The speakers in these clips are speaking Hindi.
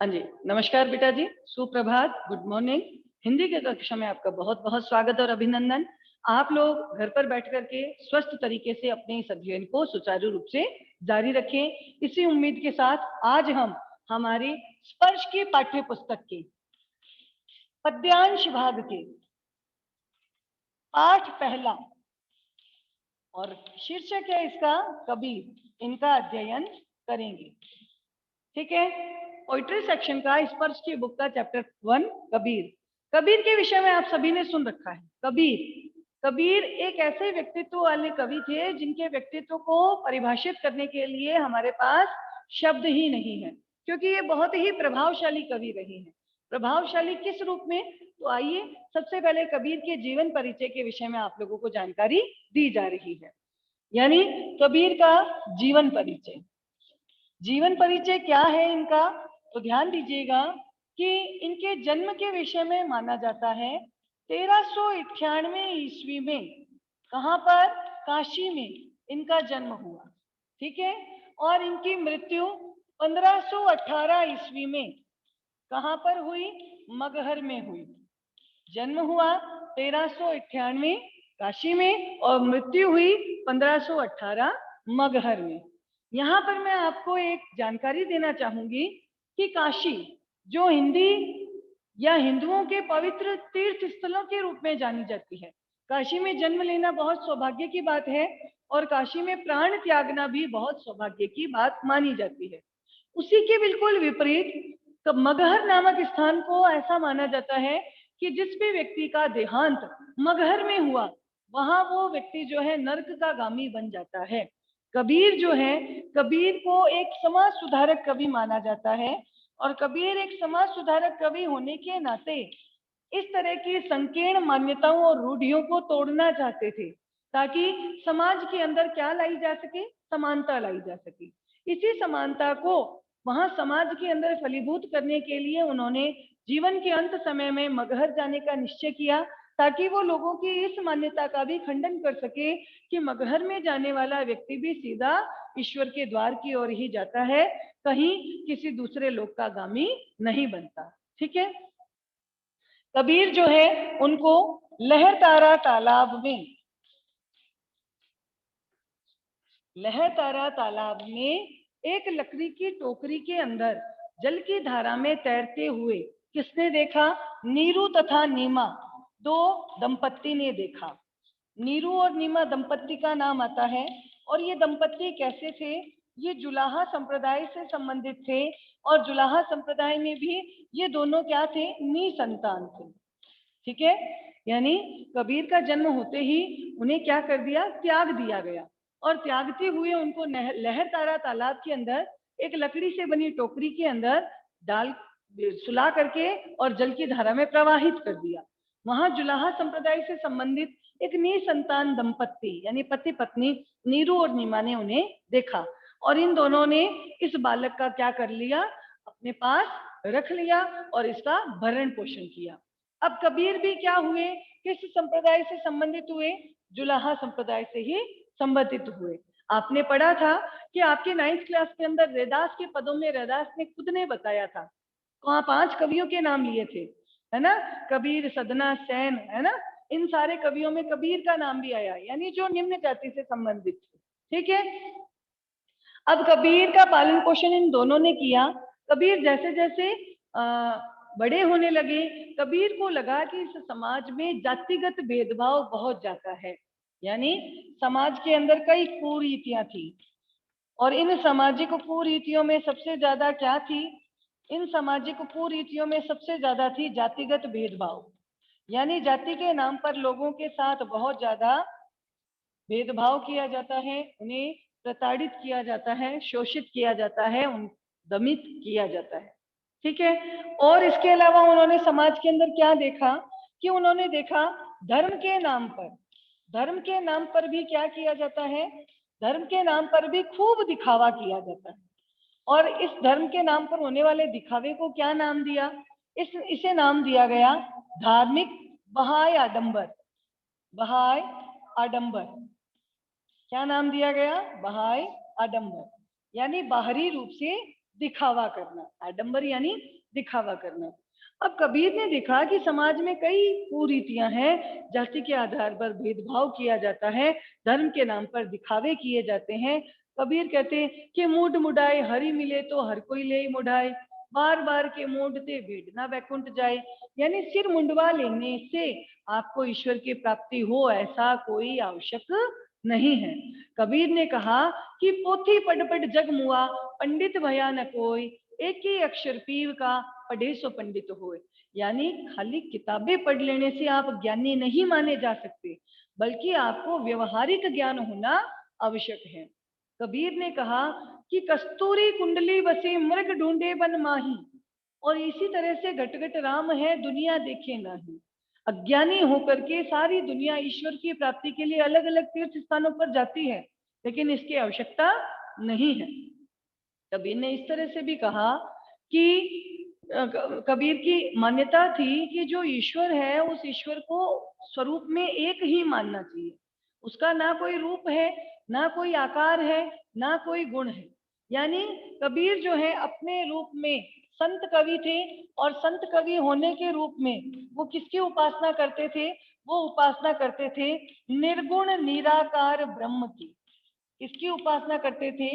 हाँ जी, नमस्कार बेटा जी, सुप्रभात, गुड मॉर्निंग। हिंदी की कक्षा में आपका बहुत बहुत स्वागत और अभिनंदन। आप लोग घर पर बैठ करके स्वस्थ तरीके से अपने इस अध्ययन को सुचारू रूप से जारी रखें। इसी उम्मीद के साथ आज हम हमारी स्पर्श की पाठ्य पुस्तक के पद्यांश भाग के पाठ पहला और शीर्षक है इसका कबीर, इनका अध्ययन करेंगे। ठीक है, पोइट्री सेक्शन का स्पर्श की बुक का चैप्टर 1 कबीर। कबीर के विषय में आप सभी ने सुन रखा है। कबीर एक ऐसे व्यक्तित्व वाले कवि थे जिनके व्यक्तित्व को परिभाषित करने के लिए हमारे पास शब्द ही नहीं है, क्योंकि ये बहुत ही प्रभावशाली कवि रहे हैं। प्रभावशाली किस रूप में? तो आइए सबसे पहले कबीर के जीवन परिचय के विषय में आप लोगों को जानकारी दी जा रही है, यानी कबीर का जीवन परिचय। जीवन परिचय क्या है इनका? तो ध्यान दीजिएगा कि इनके जन्म के विषय में माना जाता है 1398 ईस्वी में। कहाँ पर? काशी में इनका जन्म हुआ। ठीक है, और इनकी मृत्यु 1518 ईस्वी में कहाँ पर हुई? मगहर में हुई। जन्म हुआ 1398 काशी में और मृत्यु हुई 1518 मगहर में। यहाँ पर मैं आपको एक जानकारी देना चाहूंगी कि काशी जो हिंदी या हिंदुओं के पवित्र तीर्थ स्थलों के रूप में जानी जाती है, काशी में जन्म लेना बहुत सौभाग्य की बात है और काशी में प्राण त्यागना भी बहुत सौभाग्य की बात मानी जाती है। उसी के बिल्कुल विपरीत तो मगहर नामक स्थान को ऐसा माना जाता है कि जिस भी व्यक्ति का देहांत मगहर में हुआ, वहां वो व्यक्ति जो है नरक का गामी बन जाता है। कबीर जो है, कबीर को एक समाज सुधारक कवि माना जाता है और कबीर एक समाज सुधारक कवि होने के नाते इस तरह की संकीर्ण मान्यताओं और रूढ़ियों को तोड़ना चाहते थे, ताकि समाज के अंदर क्या लाई जा सके? समानता लाई जा सके। इसी समानता को वहां समाज के अंदर फलीभूत करने के लिए उन्होंने जीवन के अंत समय में मगहर जाने का निश्चय किया, ताकि वो लोगों की इस मान्यता का भी खंडन कर सके कि मगहर में जाने वाला व्यक्ति भी सीधा ईश्वर के द्वार की ओर ही जाता है, कहीं किसी दूसरे लोक का गामी नहीं बनता। ठीक है, कबीर जो है उनको लहरतारा तालाब में एक लकड़ी की टोकरी के अंदर जल की धारा में तैरते हुए किसने देखा? नीरू तथा नीमा, दो दंपत्ति ने देखा। नीरू और नीमा दंपत्ति का नाम आता है और ये दंपत्ति कैसे थे? ये जुलाहा संप्रदाय से संबंधित थे और जुलाहा संप्रदाय में भी ये दोनों क्या थे? निसंतान थे। ठीक है, यानी कबीर का जन्म होते ही उन्हें क्या कर दिया? त्याग दिया गया और त्यागते हुए उनको लहरतारा तालाब के अंदर एक लकड़ी से बनी टोकरी के अंदर डाल सुला करके और जल की धारा में प्रवाहित कर दिया। वहां जुलाहा संप्रदाय से संबंधित एक निसंतान दंपत्ति यानी पति पत्नी नीरू और नीमा ने उन्हें देखा और इन दोनों ने इस बालक का क्या कर लिया? अपने पास रख लिया और इसका भरण पोषण किया। अब कबीर भी क्या हुए? किस संप्रदाय से संबंधित हुए? जुलाहा संप्रदाय से ही संबंधित हुए। आपने पढ़ा था कि आपके 9th क्लास के अंदर रैदास के पदों में रैदास ने खुद ने बताया था, वहां 5 कवियों के नाम लिए थे, है ना? कबीर, सदना, सैन, है ना? इन सारे कवियों में कबीर का नाम भी आया, यानी जो निम्न जाति से संबंधित थे। ठीक है, अब कबीर का पालन पोषण इन दोनों ने किया। कबीर जैसे जैसे बड़े होने लगे, कबीर को लगा कि इस समाज में जातिगत भेदभाव बहुत ज्यादा है, यानी समाज के अंदर कई कुरीतियां थी और इन सामाजिक कुरीतियों में सबसे ज्यादा क्या थी? इन सामाजिक कुरीतियों में सबसे ज्यादा थी जातिगत भेदभाव, यानी जाति के नाम पर लोगों के साथ बहुत ज्यादा भेदभाव किया जाता है, उन्हें प्रताड़ित किया जाता है, शोषित किया जाता है, दमित किया जाता है। ठीक है, और इसके अलावा उन्होंने समाज के अंदर क्या देखा? कि उन्होंने देखा धर्म के नाम पर भी क्या किया जाता है? धर्म के नाम पर भी खूब दिखावा किया जाता है और इस धर्म के नाम पर होने वाले दिखावे को क्या नाम दिया? इसे नाम दिया गया धार्मिक बहाय आडंबर। बहाय आडंबर क्या नाम दिया गया? बहाय आडंबर, यानी बाहरी रूप से दिखावा करना, आडंबर यानी दिखावा करना। अब कबीर ने देखा कि समाज में कई कुरीतियां हैं, जाति के आधार पर भेदभाव किया जाता है, धर्म के नाम पर दिखावे किए जाते हैं। कबीर कहते हैं कि मूड मुडाए हरि मिले तो हर कोई ले मुडाए, बार बार के मूडते भेड़ ना बैकुंठ जाए। यानी सिर मुंडवा लेने से आपको ईश्वर की प्राप्ति हो ऐसा कोई आवश्यक नहीं है। कबीर ने कहा कि पोथी पढ़ पढ़ जग मुआ, पंडित भया न कोई, एक ही अक्षर पीव का पढ़े सो पंडित होए। यानी खाली किताबें पढ़ लेने से आप ज्ञानी नहीं माने जा सकते, बल्कि आपको व्यवहारिक ज्ञान होना आवश्यक है। कबीर ने कहा कि कस्तूरी कुंडली बसे मृग ढूंढे बन माही, और इसी तरह से घट घट राम है दुनिया देखे नाही। अज्ञानी होकर के सारी दुनिया ईश्वर की प्राप्ति के लिए अलग अलग तीर्थ स्थानों पर जाती है, लेकिन इसकी आवश्यकता नहीं है। कबीर ने इस तरह से भी कहा कि कबीर की मान्यता थी कि जो ईश्वर है उस ईश्वर को स्वरूप में एक ही मानना चाहिए। उसका ना कोई रूप है, ना कोई आकार है, ना कोई गुण है। यानी कबीर जो है अपने रूप में संत कवि थे, और संत कवि होने के रूप में वो किसकी उपासना करते थे? वो उपासना करते थे निर्गुण निराकार ब्रह्म की। किसकी उपासना करते थे?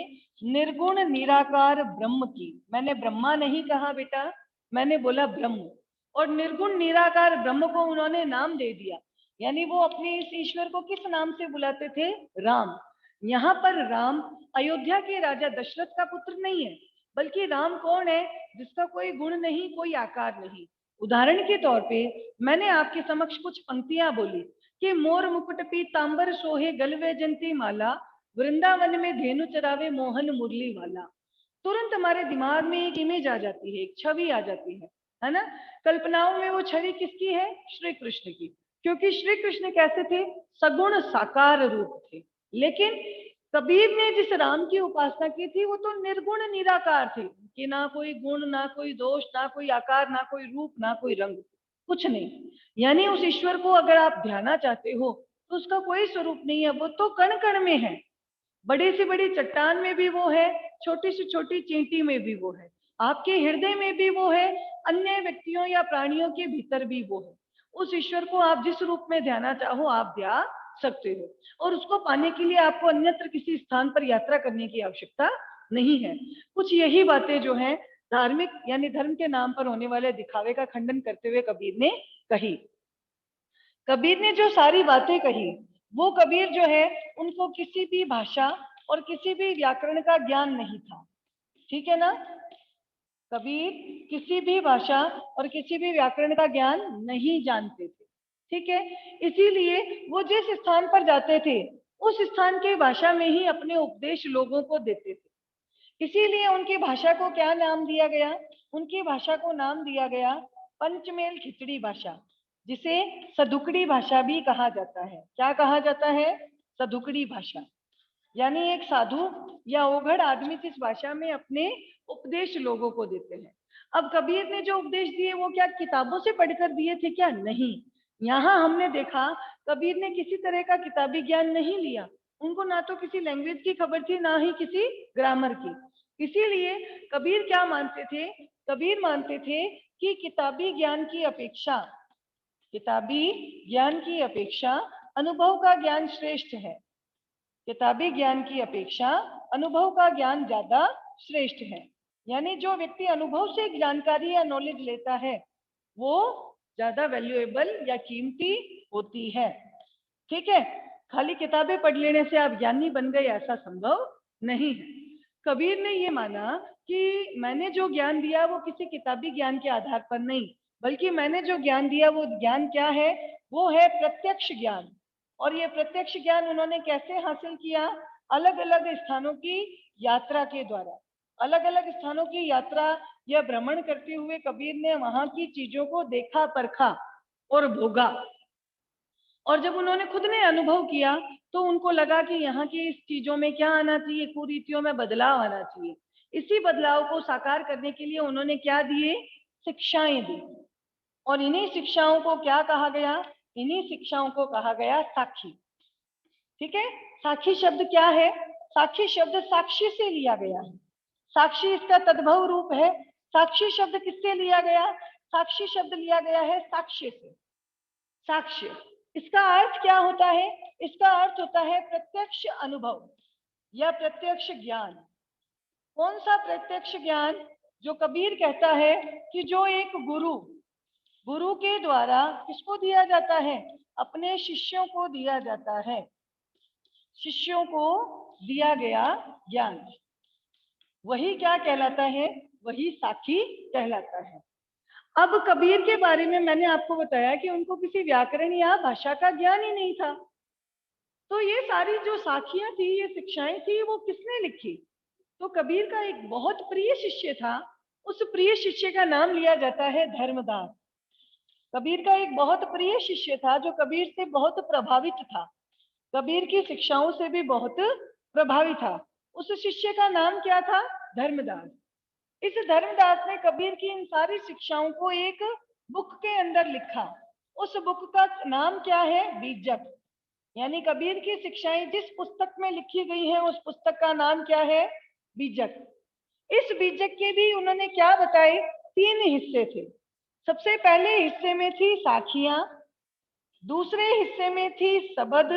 निर्गुण निराकार ब्रह्म की। मैंने ब्रह्मा नहीं कहा बेटा, मैंने बोला ब्रह्म। और निर्गुण निराकार ब्रह्म को उन्होंने नाम दे दिया। यानी वो अपने इस ईश्वर को किस नाम से बुलाते थे? राम। यहाँ पर राम अयोध्या के राजा दशरथ का पुत्र नहीं है, बल्कि राम कौन है? जिसका कोई गुण नहीं, कोई आकार नहीं। उदाहरण के तौर पे मैंने आपके समक्ष कुछ पंक्तियां बोली कि मोर मुकुट पीतांबर सोहे गलवे जंती माला, वृंदावन में धेनु चरावे मोहन मुरली वाला। तुरंत हमारे दिमाग में एक इमेज आ जाती है, एक छवि आ जाती है ना? कल्पनाओं में वो छवि किसकी है? श्री कृष्ण की। क्योंकि श्री कृष्ण कैसे थे? सगुण साकार रूप थे। लेकिन कबीर ने जिस राम की उपासना की थी वो तो निर्गुण निराकार थे, कि ना कोई गुण, ना कोई दोष, ना कोई आकार, ना कोई रूप, ना कोई रंग, कुछ नहीं। यानी उस ईश्वर को अगर आप ध्याना चाहते हो तो उसका कोई स्वरूप नहीं है, वो तो कण कण में है। बड़ी से बड़ी चट्टान में भी वो है, छोटी से छोटी चींटी में भी वो है, आपके हृदय में भी वो है, अन्य व्यक्तियों या प्राणियों के भीतर भी वो है। उस ईश्वर को आप जिस रूप में ध्याना चाहो आप ध्या सकते हो, और उसको पाने के लिए आपको अन्यत्र किसी स्थान पर यात्रा करने की आवश्यकता नहीं है। कुछ यही बातें जो है धार्मिक यानी धर्म के नाम पर होने वाले दिखावे का खंडन करते हुए कबीर ने कही। कबीर ने जो सारी बातें कही वो कबीर जो है उनको किसी भी भाषा और किसी भी व्याकरण का ज्ञान नहीं था। ठीक है ना? कबीर किसी भी भाषा और किसी भी व्याकरण का ज्ञान नहीं जानते थे। ठीक है, इसीलिए वो जिस स्थान पर जाते थे उस स्थान की भाषा में ही अपने उपदेश लोगों को देते थे। इसीलिए उनकी भाषा को क्या नाम दिया गया? उनकी भाषा को नाम दिया गया पंचमेल खिचड़ी भाषा, जिसे सदुकड़ी भाषा भी कहा जाता है। क्या कहा जाता है? सदुकड़ी भाषा। यानी एक साधु या ओघड़ आदमी जिस भाषा में अपने उपदेश लोगों को देते हैं। अब कबीर ने जो उपदेश दिए वो क्या किताबों से पढ़कर दिए थे क्या? नहीं। यहाँ हमने देखा कबीर ने किसी तरह का किताबी ज्ञान नहीं लिया। उनको ना तो किसी लैंग्वेज की खबर थी, ना ही किसी ग्रामर की। इसीलिए कबीर क्या मानते थे? कबीर मानते थे कि किताबी ज्ञान की अपेक्षा अनुभव का ज्ञान श्रेष्ठ है। किताबी ज्ञान की अपेक्षा अनुभव का ज्ञान ज्यादा श्रेष्ठ है। यानी जो व्यक्ति अनुभव से जानकारी या नॉलेज लेता है वो ज्यादा वैल्यूएबल या कीमती होती है। ठीक है, खाली किताबें पढ़ लेने से आप ज्ञानी बन गए ऐसा संभव नहीं है। कबीर ने ये माना कि मैंने जो ज्ञान दिया वो किसी किताबी ज्ञान के आधार पर नहीं, बल्कि मैंने जो ज्ञान दिया वो ज्ञान क्या है? वो है प्रत्यक्ष ज्ञान। और ये प्रत्यक्ष ज्ञान उन्होंने कैसे हासिल किया? अलग अलग स्थानों की यात्रा के द्वारा। अलग अलग स्थानों की यात्रा या भ्रमण करते हुए कबीर ने वहां की चीजों को देखा, परखा और भोगा। और जब उन्होंने खुद ने अनुभव किया तो उनको लगा कि यहाँ की इस चीजों में क्या आना चाहिए? कुरीतियों में बदलाव आना चाहिए। इसी बदलाव को साकार करने के लिए उन्होंने क्या दिए? शिक्षाएं दी। और इन्हीं शिक्षाओं को क्या कहा गया? इन्हीं शिक्षाओं को कहा गया साखी। ठीक है, साखी शब्द क्या है? साखी शब्द साक्षी से लिया गया है। साक्षी इसका तद्भव रूप है। साक्षी शब्द किससे लिया गया? साक्षी शब्द लिया गया है साक्ष्य से। साक्ष्य, इसका अर्थ क्या होता है? इसका अर्थ होता है प्रत्यक्ष अनुभव या प्रत्यक्ष ज्ञान। कौन सा प्रत्यक्ष ज्ञान? जो कबीर कहता है कि जो एक गुरु के द्वारा किसको दिया जाता है? अपने शिष्यों को दिया जाता है। शिष्यों को दिया गया ज्ञान, वही क्या कहलाता है? वही साखी कहलाता है। अब कबीर के बारे में मैंने आपको बताया कि उनको किसी व्याकरण या भाषा का ज्ञान ही नहीं था। तो ये सारी जो साखियां थी, ये शिक्षाएं थी, वो किसने लिखी? तो कबीर का एक बहुत प्रिय शिष्य था। उस प्रिय शिष्य का नाम लिया जाता है धर्मदास। कबीर का एक बहुत प्रिय शिष्य था जो कबीर से बहुत प्रभावित था, कबीर की शिक्षाओं से भी बहुत प्रभावित था। उस शिष्य का नाम क्या था? धर्मदास। इस धर्मदास ने कबीर की इन सारी शिक्षाओं को एक बुक के अंदर लिखा। उस बुक का नाम क्या है? बीजक। यानी कबीर की शिक्षाएं जिस पुस्तक में लिखी गई हैं, उस पुस्तक का नाम क्या है? बीजक। इस बीजक के भी उन्होंने क्या बताए? 3 हिस्से थे। सबसे पहले हिस्से में थी साखियां, दूसरे हिस्से में थी सबद,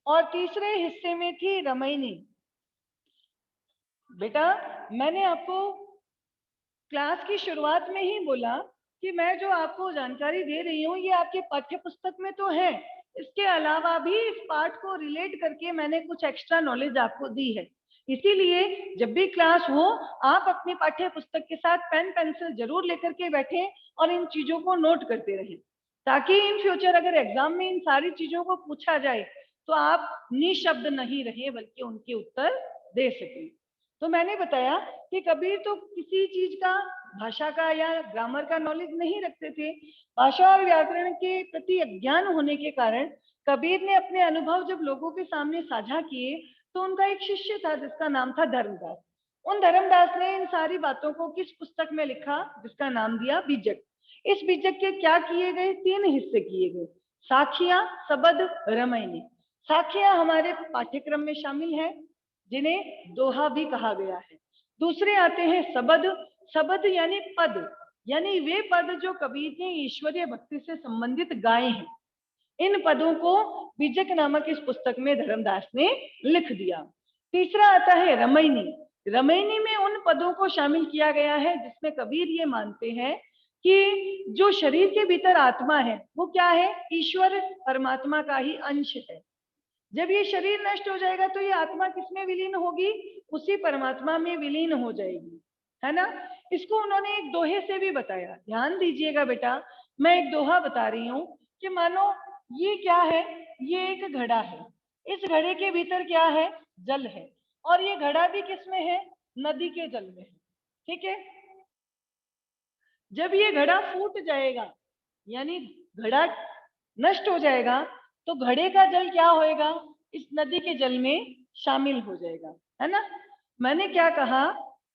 और तीसरे हिस्से में थी रमैनी। बेटा, मैंने आपको क्लास की शुरुआत में ही बोला कि मैं जो आपको जानकारी दे रही हूँ ये आपके पाठ्य पुस्तक में तो है, इसके अलावा भी इस पाठ को रिलेट करके मैंने कुछ एक्स्ट्रा नॉलेज आपको दी है। इसीलिए जब भी क्लास हो, आप अपनी पाठ्य पुस्तक के साथ पेन पेंसिल जरूर लेकर के बैठें और इन चीजों को नोट करते रहें, ताकि इन फ्यूचर अगर एग्जाम में इन सारी चीजों को पूछा जाए तो आप निशब्द नहीं रहे बल्कि उनके उत्तर दे सकें। तो मैंने बताया कि कबीर तो किसी चीज का, भाषा का या ग्रामर का नॉलेज नहीं रखते थे। भाषा और व्याकरण के प्रति अज्ञान होने के कारण कबीर ने अपने अनुभव जब लोगों के सामने साझा किए तो उनका एक शिष्य था जिसका नाम था धर्मदास। उन धर्मदास ने इन सारी बातों को किस पुस्तक में लिखा? जिसका नाम दिया बीजक। इस बीजक के क्या किए गए? 3 हिस्से किए गए, साखियां, सबद, रमैनी। साखियां हमारे पाठ्यक्रम में शामिल है, जिन्हें दोहा भी कहा गया है। दूसरे आते हैं सबद। सबद यानी पद, यानी वे पद जो कबीर ने ईश्वरीय भक्ति से संबंधित गाए हैं। इन पदों को बीजक नामक इस पुस्तक में धर्मदास ने लिख दिया। तीसरा आता है रमैनी। रमैनी में उन पदों को शामिल किया गया है जिसमें कबीर ये मानते हैं कि जो शरीर के भीतर आत्मा है वो क्या है? ईश्वर परमात्मा का ही अंश है। जब ये शरीर नष्ट हो जाएगा तो ये आत्मा किसमें विलीन होगी? उसी परमात्मा में विलीन हो जाएगी, है ना? इसको उन्होंने एक दोहे से भी बताया। ध्यान दीजिएगा बेटा, मैं एक दोहा बता रही हूँ कि मानो ये क्या है? ये एक घड़ा है। इस घड़े के भीतर क्या है? जल है। और ये घड़ा भी किसमें है? नदी के जल में है। ठीक है? जब ये घड़ा फूट जाएगा, यानी घड़ा नष्ट हो जाएगा, तो घड़े का जल क्या होएगा? इस नदी के जल में शामिल हो जाएगा, है ना? मैंने क्या कहा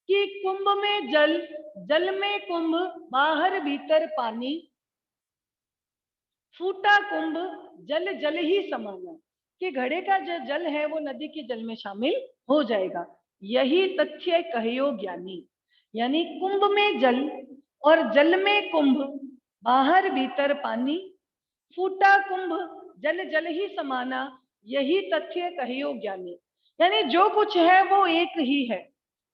कि कुंभ में जल, जल में कुंभ, बाहर भीतर पानी, फूटा कुंभ, जल जल ही समाना। कि घड़े का जो जल है वो नदी के जल में शामिल हो जाएगा। यही तथ्य कहियो ज्ञानी। यानी कुंभ में जल और जल में कुंभ, बाहर भीतर पानी, फूटा कुंभ, जल जल ही समाना, यही तथ्य कहियो ज्ञानी। यानी जो कुछ है वो एक ही है,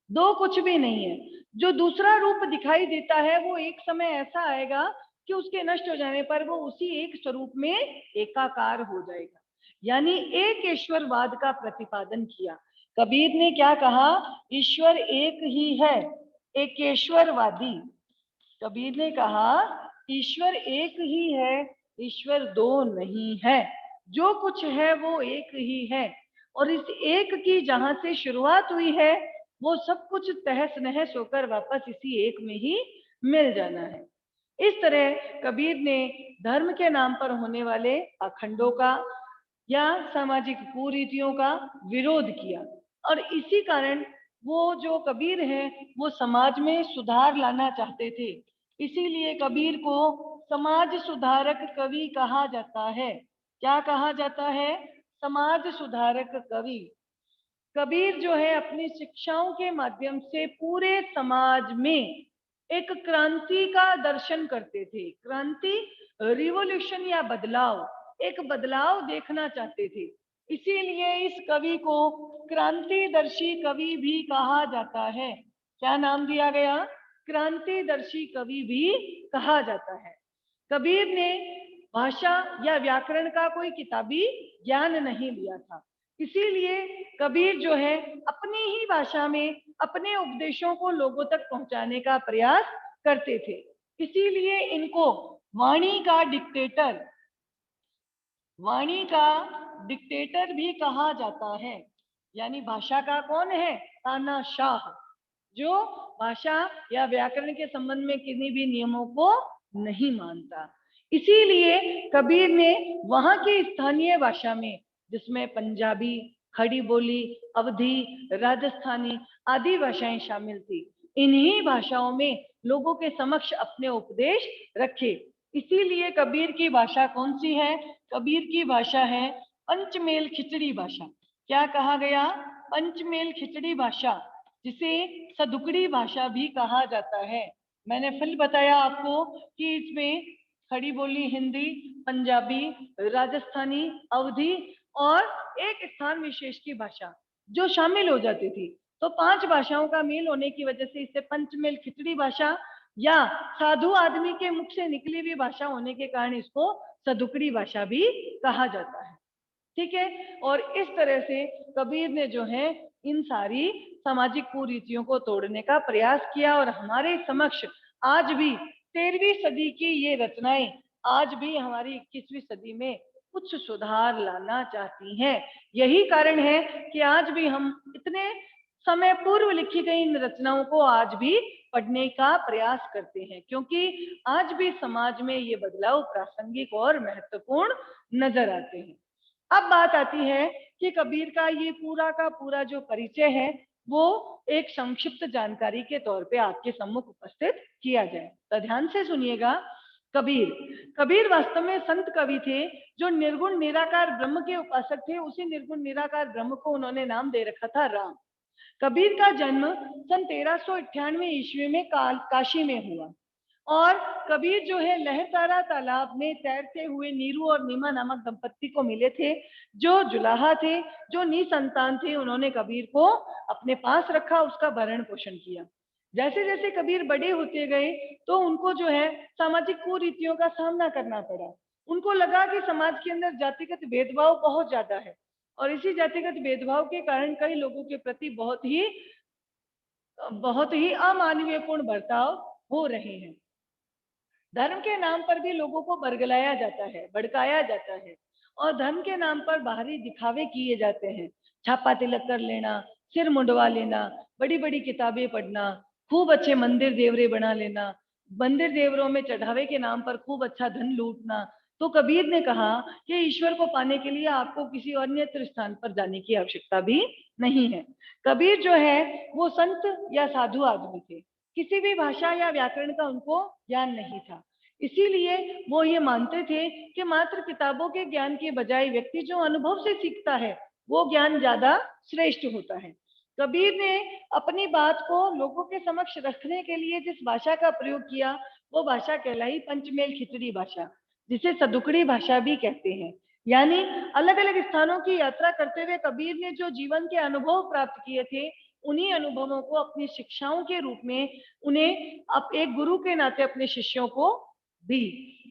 दो कुछ भी नहीं है। जो दूसरा रूप दिखाई देता है वो एक समय ऐसा आएगा कि उसके नष्ट हो जाने पर वो उसी एक स्वरूप में एकाकार हो जाएगा। यानी एक ईश्वरवाद का प्रतिपादन किया। कबीर ने क्या कहा? ईश्वर एक ही है, एकेश्वरवादी। कबीर ने कहा ईश्वर एक ही है, ईश्वर दो नहीं है। जो कुछ है वो एक ही है, और इस एक की जहां से शुरुआत हुई है वो सब कुछ तहस नहस होकर वापस इसी एक में ही मिल जाना है। इस तरह कबीर ने धर्म के नाम पर होने वाले पाखंडों का या सामाजिक कुरीतियों का विरोध किया, और इसी कारण वो जो कबीर हैं वो समाज में सुधार लाना चाहते थे। इसीलिए कबीर को समाज सुधारक कवि कहा जाता है। क्या कहा जाता है? समाज सुधारक कवि। कबीर जो है अपनी शिक्षाओं के माध्यम से पूरे समाज में एक क्रांति का दर्शन करते थे। क्रांति, रिवॉल्यूशन या बदलाव, एक बदलाव देखना चाहते थे। इसीलिए इस कवि को क्रांतिदर्शी कवि भी कहा जाता है। क्या नाम दिया गया? क्रांतिदर्शी कवि भी कहा जाता है। कबीर ने भाषा या व्याकरण का कोई किताबी ज्ञान नहीं लिया था। इसीलिए कबीर जो है अपनी ही भाषा में अपने उपदेशों को लोगों तक पहुंचाने का प्रयास करते थे। इसीलिए इनको वाणी का डिक्टेटर, वाणी का डिक्टेटर भी कहा जाता है। यानी भाषा का कौन है? तानाशाह, जो भाषा या व्याकरण के संबंध में किन्हीं भी नियमों को नहीं मानता। इसीलिए कबीर ने वहां की स्थानीय भाषा में, जिसमें पंजाबी, खड़ी बोली, अवधी, राजस्थानी आदि भाषाएं शामिल थी, इन्हीं भाषाओं में लोगों के समक्ष अपने उपदेश रखे। इसीलिए कबीर की भाषा कौन सी है? कबीर की भाषा है पंचमेल खिचड़ी भाषा। क्या कहा गया? पंचमेल खिचड़ी भाषा, जिसे सदुकड़ी भाषा भी कहा जाता है। मैंने फिर बताया आपको कि इसमें खड़ी बोली हिंदी, पंजाबी, राजस्थानी, अवधी और एक स्थान विशेष की भाषा जो शामिल हो जाती थी। तो 5 भाषाओं का मेल होने की वजह से इसे पंचमेल खिचड़ी भाषा या साधु आदमी के मुख से निकली हुई भाषा होने के कारण इसको सदुकड़ी भाषा भी कहा जाता है। ठीक है। और इस तरह से कबीर ने जो है इन सारी सामाजिक कुरीतियों को तोड़ने का प्रयास किया और हमारे समक्ष आज भी 13वीं सदी की ये रचनाएं आज भी हमारी 21वीं सदी में कुछ सुधार लाना चाहती हैं। यही कारण है कि आज भी हम इतने समय पूर्व लिखी गई इन रचनाओं को आज भी पढ़ने का प्रयास करते हैं, क्योंकि आज भी समाज में ये बदलाव प्रासंगिक और महत्वपूर्ण नजर आते हैं। अब बात आती है कि कबीर का ये पूरा का पूरा जो परिचय है वो एक संक्षिप्त जानकारी के तौर पे आपके सम्मुख उपस्थित किया जाए। तो ध्यान से सुनिएगा। कबीर, कबीर वास्तव में संत कवि थे जो निर्गुण निराकार ब्रह्म के उपासक थे। उसी निर्गुण निराकार ब्रह्म को उन्होंने नाम दे रखा था राम। कबीर का जन्म सन 1398 ईस्वी में काशी में हुआ और कबीर जो है लहरतारा तालाब में तैरते हुए नीरू और नीमा नामक दंपत्ति को मिले थे, जो जुलाहा थे, जो निसंतान थे। उन्होंने कबीर को अपने पास रखा, उसका भरण पोषण किया। जैसे जैसे कबीर बड़े होते गए तो उनको जो है सामाजिक कुरीतियों का सामना करना पड़ा। उनको लगा कि समाज के अंदर जातिगत भेदभाव बहुत ज्यादा है और इसी जातिगत भेदभाव के कारण कई लोगों के प्रति बहुत ही अमानवीयपूर्ण बर्ताव हो रहे हैं। धर्म के नाम पर भी लोगों को बरगलाया जाता है, भड़काया जाता है और धर्म के नाम पर बाहरी दिखावे किए जाते हैं। छापा तिलक कर लेना, सिर मुंडवा लेना, बड़ी बड़ी किताबें पढ़ना, खूब अच्छे मंदिर देवरे बना लेना, मंदिर देवरों में चढ़ावे के नाम पर खूब अच्छा धन लूटना। तो कबीर ने कहा कि ईश्वर को पाने के लिए आपको किसी अन्यत्र स्थान पर जाने की आवश्यकता भी नहीं है। कबीर जो है वो संत या साधु आदमी थे, किसी भी भाषा या व्याकरण का उनको ज्ञान नहीं था। इसीलिए वो ये मानते थे कि मात्र किताबों के ज्ञान के बजाय व्यक्ति जो अनुभव से सीखता है वो ज्ञान ज्यादा श्रेष्ठ होता है। कबीर ने अपनी बात को लोगों के समक्ष रखने के लिए जिस भाषा का प्रयोग किया वो भाषा कहलाई पंचमेल खिचड़ी भाषा, जिसे सदुकड़ी भाषा भी कहते हैं। यानी अलग अलग स्थानों की यात्रा करते हुए कबीर ने जो जीवन के अनुभव प्राप्त किए थे, उन्हीं अनुभवों को अपनी शिक्षाओं के रूप में उन्हें एक गुरु के नाते अपने शिष्यों को दी।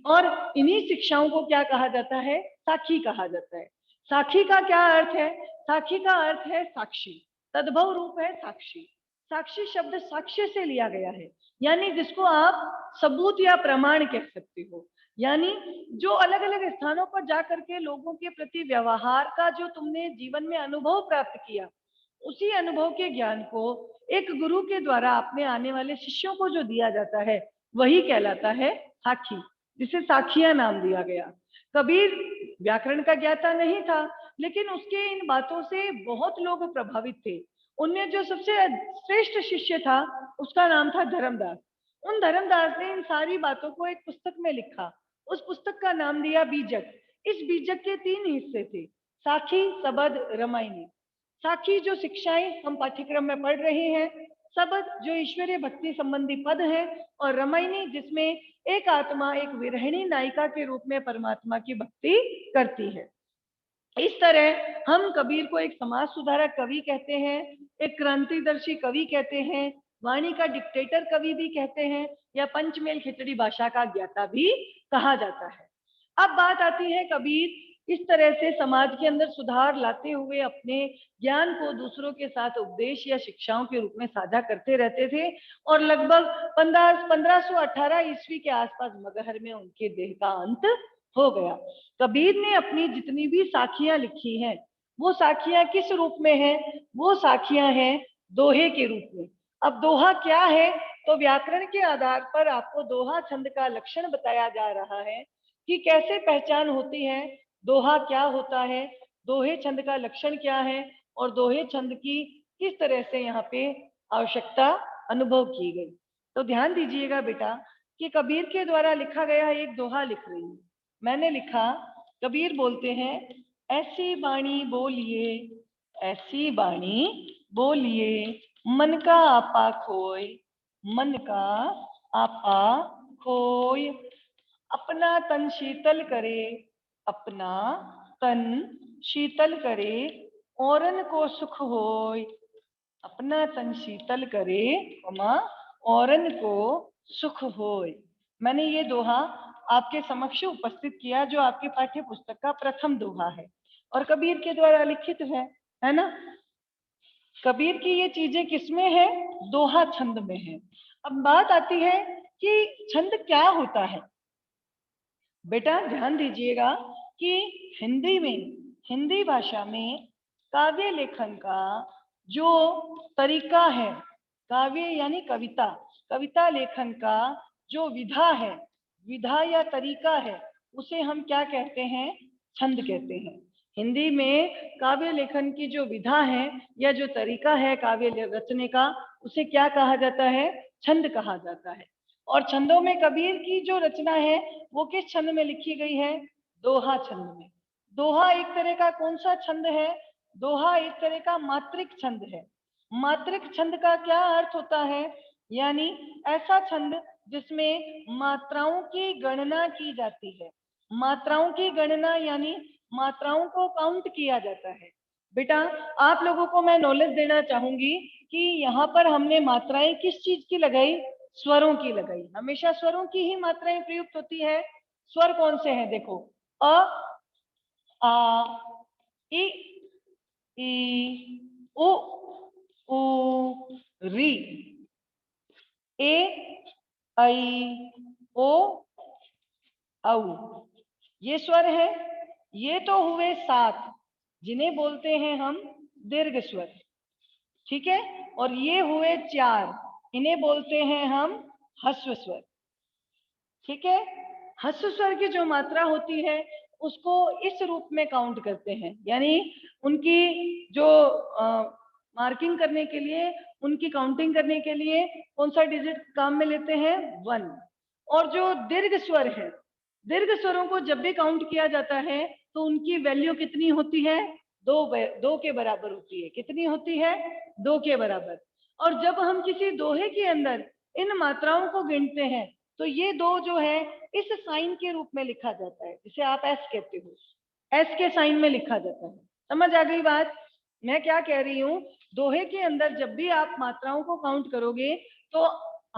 और इन्हीं शिक्षाओं को क्या कहा जाता है? साखी कहा जाता है। साखी का क्या अर्थ है? साखी का अर्थ है साक्षी, तद्भव रूप है साक्षी। साक्षी शब्द साक्ष्य से लिया गया है, यानी जिसको आप सबूत या प्रमाण कह सकते हो। यानी जो अलग अलग स्थानों पर जाकर के लोगों के प्रति व्यवहार का जो तुमने जीवन में अनुभव प्राप्त किया, उसी अनुभव के ज्ञान को एक गुरु के द्वारा अपने आने वाले शिष्यों को जो दिया जाता है वही कहलाता है साखी, जिसे साखिया नाम दिया गया। कबीर व्याकरण का ज्ञाता नहीं था, लेकिन उसके इन बातों से बहुत लोग प्रभावित थे। उनमें जो सबसे श्रेष्ठ शिष्य था उसका नाम था धर्मदास। उन धर्मदास ने इन सारी बातों को एक पुस्तक में लिखा। उस पुस्तक का नाम दिया बीजक। इस बीजक के 3 हिस्से थे, साखी, सबद, रामायणी। साखी जो शिक्षाएं हम पाठ्यक्रम में पढ़ रहे हैं, सबद जो ईश्वरीय भक्ति संबंधी पद है, और रामायणी जिसमें एक आत्मा एक विरहिणी नायिका के रूप में परमात्मा की भक्ति करती है। इस तरह हम कबीर को एक समाज सुधारक कवि कहते हैं, एक क्रांतिदर्शी कवि कहते हैं, वाणी का डिक्टेटर कवि भी कहते हैं, या पंचमेल खिचड़ी भाषा का ज्ञाता भी कहा जाता है। अब बात आती है कबीर इस तरह से समाज के अंदर सुधार लाते हुए अपने ज्ञान को दूसरों के साथ उपदेश या शिक्षाओं के रूप में साझा करते रहते थे, और लगभग 1518 ईस्वी के आसपास मगहर में उनके देह का अंत हो गया। कबीर ने अपनी जितनी भी साखियां लिखी हैं, वो साखियां किस रूप में हैं? वो साखियां हैं दोहे के रूप में। अब दोहा क्या है? तो व्याकरण के आधार पर आपको दोहा छंद का लक्षण बताया जा रहा है कि कैसे पहचान होती है, दोहा क्या होता है, दोहे छंद का लक्षण क्या है, और दोहे छंद की किस तरह से यहाँ पे आवश्यकता अनुभव की गई। तो ध्यान दीजिएगा बेटा कि कबीर के द्वारा लिखा गया एक दोहा लिख रही हूँ। मैंने लिखा, कबीर बोलते हैं, ऐसी बाणी बोलिए, ऐसी बाणी बोलिए, मन का आपा खोय, मन का आपा खोय, अपना तन शीतल करे, अपना तन शीतल करे, औरन को सुख होय, अपना तन शीतल करे, औरन को सुख होय। मैंने ये दोहा आपके समक्ष उपस्थित किया, जो आपके पाठ्य पुस्तक का प्रथम दोहा है और कबीर के द्वारा लिखित है ना। कबीर की ये चीजें किसमें है? दोहा छंद में है। अब बात आती है कि छंद क्या होता है। बेटा ध्यान दीजिएगा कि हिंदी में, हिंदी भाषा में काव्य लेखन का जो तरीका है, काव्य यानी कविता, कविता लेखन का जो विधा है, विधा या तरीका है, उसे हम क्या कहते हैं? छंद कहते हैं। हिंदी में काव्य लेखन की जो विधा है या जो तरीका है काव्य रचने का, उसे क्या कहा जाता है? छंद कहा जाता है। और छंदों में कबीर की जो रचना है वो किस छंद में लिखी गई है? दोहा छंद में। दोहा एक तरह का कौन सा छंद है? दोहा एक तरह का मात्रिक छंद है। मात्रिक छंद का क्या अर्थ होता है? यानी ऐसा छंद जिसमें मात्राओं की गणना की जाती है। मात्राओं की गणना यानी मात्राओं को काउंट किया जाता है। बेटा आप लोगों को मैं नॉलेज देना चाहूंगी कि यहाँ पर हमने मात्राएं किस चीज की लगाई? स्वरों की लगाई। हमेशा स्वरों की ही मात्राएं प्रयुक्त होती है। स्वर कौन से हैं? देखो, अ, आ, इ, उ, ऊ, री, ए, ऐ, ओ, औ। ये स्वर है। ये तो हुए 7, जिन्हें बोलते हैं हम दीर्घ स्वर, ठीक है। और ये हुए 4, इन्हें बोलते हैं हम ह्रस्व स्वर, ठीक है। ह्रस्व स्वर की जो मात्रा होती है उसको इस रूप में काउंट करते हैं, यानी उनकी जो मार्किंग करने के लिए, उनकी काउंटिंग करने के लिए कौन सा डिजिट काम में लेते हैं? 1। और जो दीर्घ स्वर है, दीर्घ स्वरों को जब भी काउंट किया जाता है तो उनकी वैल्यू कितनी होती है? 2 के बराबर होती है। कितनी होती है? 2 के बराबर। और जब हम किसी दोहे के अंदर इन मात्राओं को गिनते हैं तो ये 2 जो है इस साइन के रूप में लिखा जाता है, जिसे आप एस कहते हो। एस के साइन में लिखा जाता है। समझ आ गई बात? मैं क्या कह रही हूँ? दोहे के अंदर जब भी आप मात्राओं को काउंट करोगे तो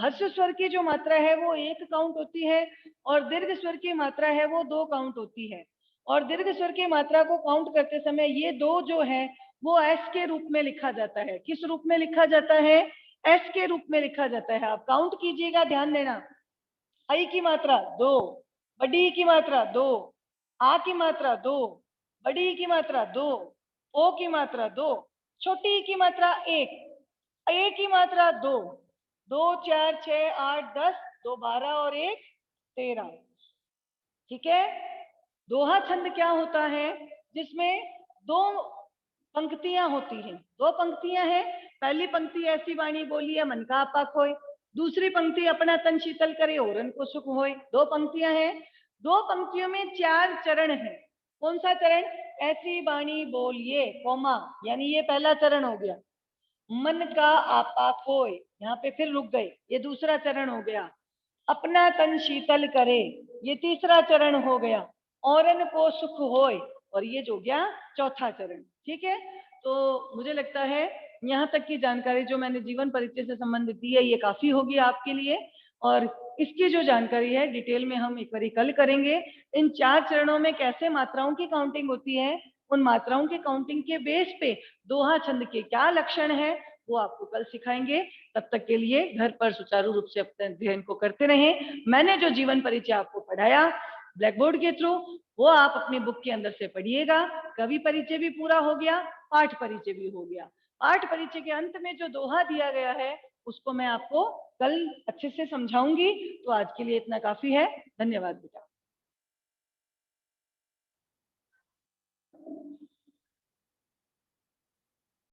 ह्रस्व स्वर की जो मात्रा है वो 1 काउंट होती है, और दीर्घ स्वर की मात्रा है वो 2 काउंट होती है। और दीर्घ स्वर की मात्रा को काउंट करते समय ये 2 जो है वो एस के रूप में लिखा जाता है। किस रूप में लिखा जाता है? एस के रूप में लिखा जाता है। आप काउंट कीजिएगा, ध्यान देना। आई की मात्रा 2, बड़ी की मात्रा 2, आ की मात्रा 2, बड़ी की मात्रा 2, ओ की मात्रा 2, छोटी की मात्रा 1, ए की मात्रा 2, 2 4 6 8 10, 2 12 और 1 13, ठीक है। दोहा छंद क्या होता है? जिसमें 2 पंक्तियां होती हैं। 2 पंक्तियां हैं। पहली पंक्ति ऐसी वाणी बोलिए, मन का आपा खोए। दूसरी पंक्ति अपना तन शीतल करे, औरन को सुख होए। 2 पंक्तियां हैं। 2 पंक्तियों में 4 चरण हैं। कौन सा चरण? ऐसी वाणी बोलिए, कौमा, यानी ये पहला चरण हो गया। मन का आपा खोए, यहाँ पे फिर रुक गए, ये दूसरा चरण हो गया। अपना तन शीतल करे, ये तीसरा चरण हो गया। औरन को सुख होए, और ये जो गया चौथा चरण। ठीक है, तो मुझे लगता है यहाँ तक की जानकारी जो मैंने जीवन परिचय से संबंधित दी है ये काफी होगी आपके लिए। और इसकी जो जानकारी है डिटेल में हम एक बार कल करेंगे। इन 4 चरणों में कैसे मात्राओं की काउंटिंग होती है, उन मात्राओं की काउंटिंग के बेस पे दोहा छंद के क्या लक्षण है वो आपको कल सिखाएंगे। तब तक के लिए घर पर सुचारू रूप से अपने अध्ययन को करते रहें। मैंने जो जीवन परिचय आपको पढ़ाया ब्लैक बोर्ड के थ्रू, वो आप अपनी बुक के अंदर से पढ़िएगा। कवि परिचय भी पूरा हो गया, पाठ परिचय भी हो गया। पाठ परिचय के अंत में जो दोहा दिया गया है उसको मैं आपको कल अच्छे से समझाऊंगी। तो आज के लिए इतना काफी है। धन्यवाद बेटा।